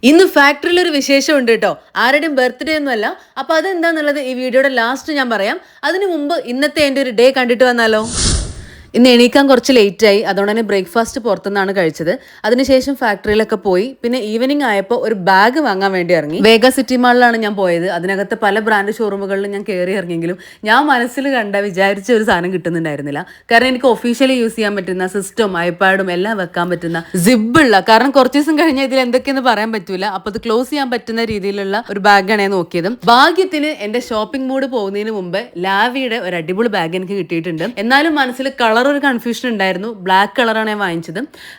ഇന്ന് ഫാക്ടറിയിൽ ഒരു വിശേഷം ഉണ്ട് കേട്ടോ. ആരുടെയും ബർത്ത്ഡേ ഒന്നുമല്ല. അപ്പോൾ അതെന്താന്നുള്ളത് ഈ വീഡിയോയുടെ ലാസ്റ്റ് ഞാൻ പറയാം. അതിനു മുമ്പ് ഇന്നത്തെ എൻ്റെ ഒരു ഡേ കണ്ടിട്ട് വന്നാലോ. ഇന്ന് എണീക്കാൻ കുറച്ച് ലേറ്റായി, അതുകൊണ്ട് തന്നെ ബ്രേക്ക്ഫാസ്റ്റ് പുറത്തുനിന്നാണ് കഴിച്ചത്. അതിനുശേഷം ഫാക്ടറിയിലൊക്കെ പോയി, പിന്നെ ഈവനിങ് ആയപ്പോൾ ഒരു ബാഗ് വാങ്ങാൻ വേണ്ടി ഇറങ്ങി. വേഗ സിറ്റി മാളിലാണ് ഞാൻ പോയത്. അതിനകത്ത് പല ബ്രാൻഡ് ഷോറൂമുകളിലും ഞാൻ കയറി ഇറങ്ങിയെങ്കിലും ഞാൻ മനസ്സിൽ വിചാരിച്ച ഒരു സാധനം കിട്ടുന്നുണ്ടായിരുന്നില്ല. കാരണം എനിക്ക് ഒഫീഷ്യലി യൂസ് ചെയ്യാൻ പറ്റുന്ന സിസ്റ്റം, ഐപാഡും എല്ലാം വെക്കാൻ പറ്റുന്ന സിബുള്ള, കാരണം കുറച്ച് ദിവസം കഴിഞ്ഞാൽ ഇതിൽ എന്തൊക്കെയെന്ന് പറയാൻ പറ്റൂല, അപ്പോൾ അത് ക്ലോസ് ചെയ്യാൻ പറ്റുന്ന രീതിയിലുള്ള ഒരു ബാഗാണ് ഞാൻ നോക്കിയത്. ഭാഗ്യത്തിന് എന്റെ ഷോപ്പിംഗ് മൂഡ് പോകുന്നതിന് മുമ്പ് ലാവിയുടെ ഒരു അടിപൊളി ബാഗ് എനിക്ക് കിട്ടിയിട്ടുണ്ട്. എന്നാലും മനസ്സിൽ ഒരു കൺഫ്യൂഷൻ ഉണ്ടായിരുന്നു. ബ്ലാക്ക് കളറാണ് ഞാൻ വാങ്ങിച്ചത്.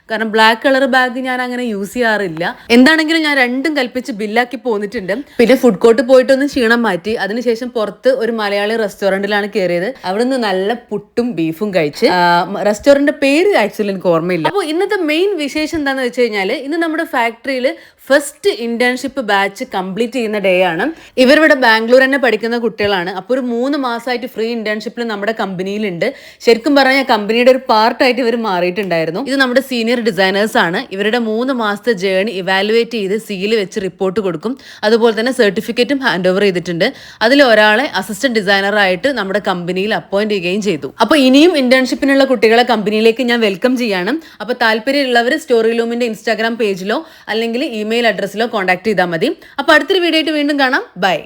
കാരണം ബ്ലാക്ക് കളർ ബാഗ് ഞാൻ അങ്ങനെ യൂസ് ചെയ്യാറില്ല. എന്താണെങ്കിലും ഞാൻ രണ്ടും കൽപ്പിച്ച് ബില്ലാക്കി പോന്നിട്ടുണ്ട്. പിന്നെ ഫുഡ് കോർട്ട് പോയിട്ടൊന്ന് ക്ഷീണം മാറ്റി. അതിനുശേഷം പുറത്ത് ഒരു മലയാളി റെസ്റ്റോറന്റിലാണ് കയറിയത്. അവിടുന്ന് നല്ല പുട്ടും ബീഫും കഴിച്ച്. റെസ്റ്റോറന്റ് പേര് ആക്ച്വലി എനിക്ക് ഓർമ്മയില്ല. അപ്പോൾ ഇന്നത്തെ മെയിൻ വിശേഷം എന്താണെന്ന് വെച്ച് കഴിഞ്ഞാൽ, ഇന്ന് നമ്മുടെ ഫാക്ടറിയിൽ ഫസ്റ്റ് ഇന്റേൺഷിപ്പ് ബാച്ച് കംപ്ലീറ്റ് ചെയ്യുന്ന ഡേ ആണ്. ഇവരിവിടെ ബാംഗ്ലൂർ തന്നെ പഠിക്കുന്ന കുട്ടികളാണ്. അപ്പോൾ ഒരു 3 മാസമായിട്ട് ഫ്രീ ഇന്റേൺഷിപ്പിൽ നമ്മുടെ കമ്പനിയിലുണ്ട്. ശരിക്കും പറഞ്ഞാൽ കമ്പനിയുടെ ഒരു പാർട്ടായിട്ട് ഇവർ മാറിയിട്ടുണ്ടായിരുന്നു. ഇത് നമ്മുടെ സീനിയർ ഡിസൈനേഴ്സ് ആണ്. ഇവരുടെ 3 മാസത്തെ ജേണി ഇവാലുവേറ്റ് ചെയ്ത് സീല് വെച്ച് റിപ്പോർട്ട് കൊടുക്കും. അതുപോലെ തന്നെ സർട്ടിഫിക്കറ്റും ഹാൻഡ് ഓവർ ചെയ്തിട്ടുണ്ട്. അതിൽ ഒരാളെ അസിസ്റ്റന്റ് ഡിസൈനറായിട്ട് നമ്മുടെ കമ്പനിയിൽ അപ്പോയിന്റ് ചെയ്യുകയും ചെയ്തു. അപ്പോൾ ഇനിയും ഇന്റേൺഷിപ്പിനുള്ള കുട്ടികളെ കമ്പനിയിലേക്ക് ഞാൻ വെൽക്കം ചെയ്യാണ്. അപ്പോൾ താല്പര്യമുള്ളവർ സ്റ്റോറി ലൂമിന്റെ ഇൻസ്റ്റാഗ്രാം പേജിലോ അല്ലെങ്കിൽ ഇമെയിൽ അഡ്രസ്സിലോ കോൺടാക്ട് ചെയ്താൽ മതി. അപ്പോൾ അടുത്തൊരു വീഡിയോ ആയിട്ട് വീണ്ടും കാണാം. ബൈ.